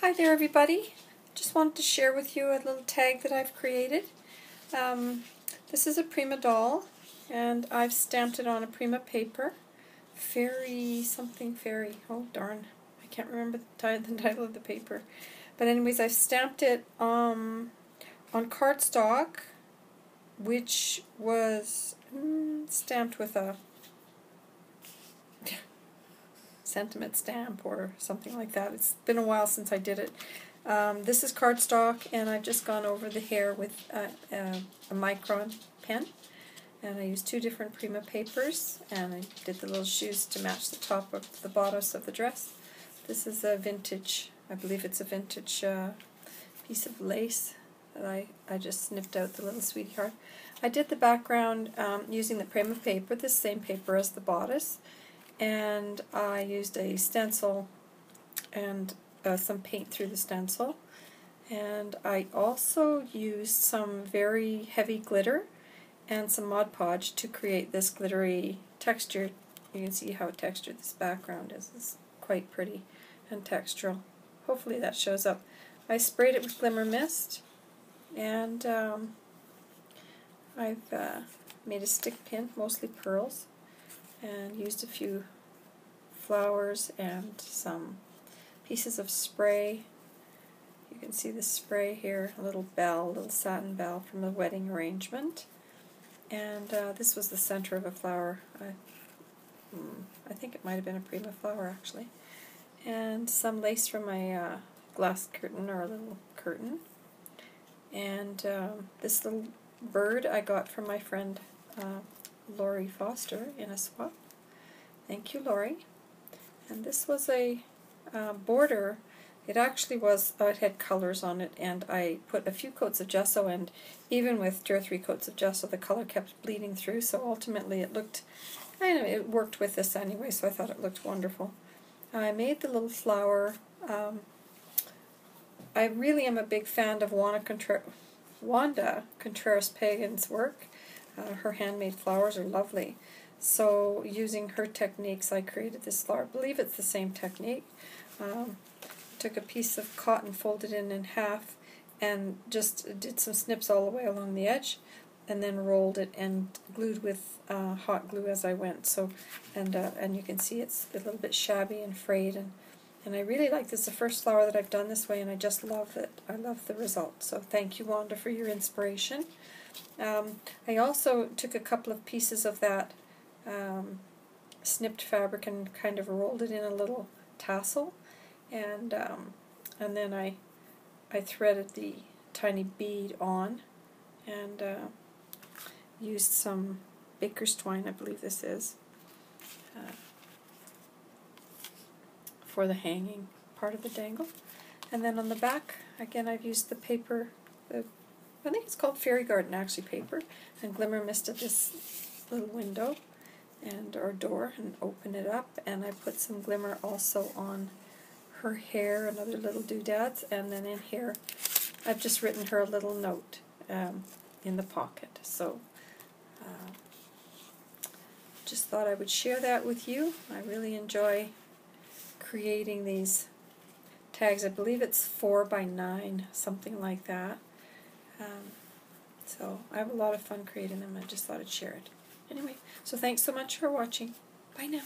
Hi there everybody. Just wanted to share with you a little tag that I've created. This is a Prima doll and I've stamped it on a Prima paper. Fairy something fairy. Oh darn. I can't remember the title of the paper. But anyways, I've stamped it on cardstock, which was stamped with a sentiment stamp or something like that. It's been a while since I did it. This is cardstock, and I've just gone over the hair with a micron pen, and I used two different Prima papers, and I did the little shoes to match the top of the bodice of the dress. This is a vintage, I believe it's a vintage piece of lace that I just snipped out the little sweetheart. I did the background using the Prima paper, the same paper as the bodice, and I used a stencil and some paint through the stencil, and I also used some very heavy glitter and some Mod Podge to create this glittery texture. You can see how textured this background is. It's quite pretty and textural. Hopefully that shows up. I sprayed it with glimmer mist, and I've made a stick pin, mostly pearls, and used a few flowers and some pieces of spray. You can see the spray here, a little bell, a little satin bell from the wedding arrangement. And this was the center of a flower. I think it might have been a Prima flower actually. And some lace from my glass curtain, or a little curtain. And this little bird I got from my friend Lori Foster in a swap. Thank you, Lori. And this was a border. It actually was, it had colors on it, and I put a few coats of gesso, and even with 2 or 3 coats of gesso the color kept bleeding through, so ultimately it looked, I don't know, it worked with this anyway, so I thought it looked wonderful. I made the little flower. I really am a big fan of Wanda Contreras Pagan's work. Her handmade flowers are lovely. So using her techniques, I created this flower. I believe it's the same technique. Took a piece of cotton, folded it in half, and just did some snips all the way along the edge, and then rolled it and glued with hot glue as I went. So, and you can see it's a little bit shabby and frayed, and I really like this. It's the first flower that I've done this way, and I just love it. I love the result. So thank you, Wanda, for your inspiration. I also took a couple of pieces of that snipped fabric and kind of rolled it in a little tassel, and then I threaded the tiny bead on, and used some baker's twine, I believe this is, for the hanging part of the dangle. And then on the back, again, I've used the paper, I think it's called Fairy Garden actually, paper, and glimmer misted this little window and or door and open it up, and I put some glimmer also on her hair and other little doodads, and then in here I've just written her a little note in the pocket. So just thought I would share that with you. I really enjoy creating these tags. I believe it's 4 by 9, something like that. So I have a lot of fun creating them. I just thought I'd share it. Anyway, so thanks so much for watching. Bye now.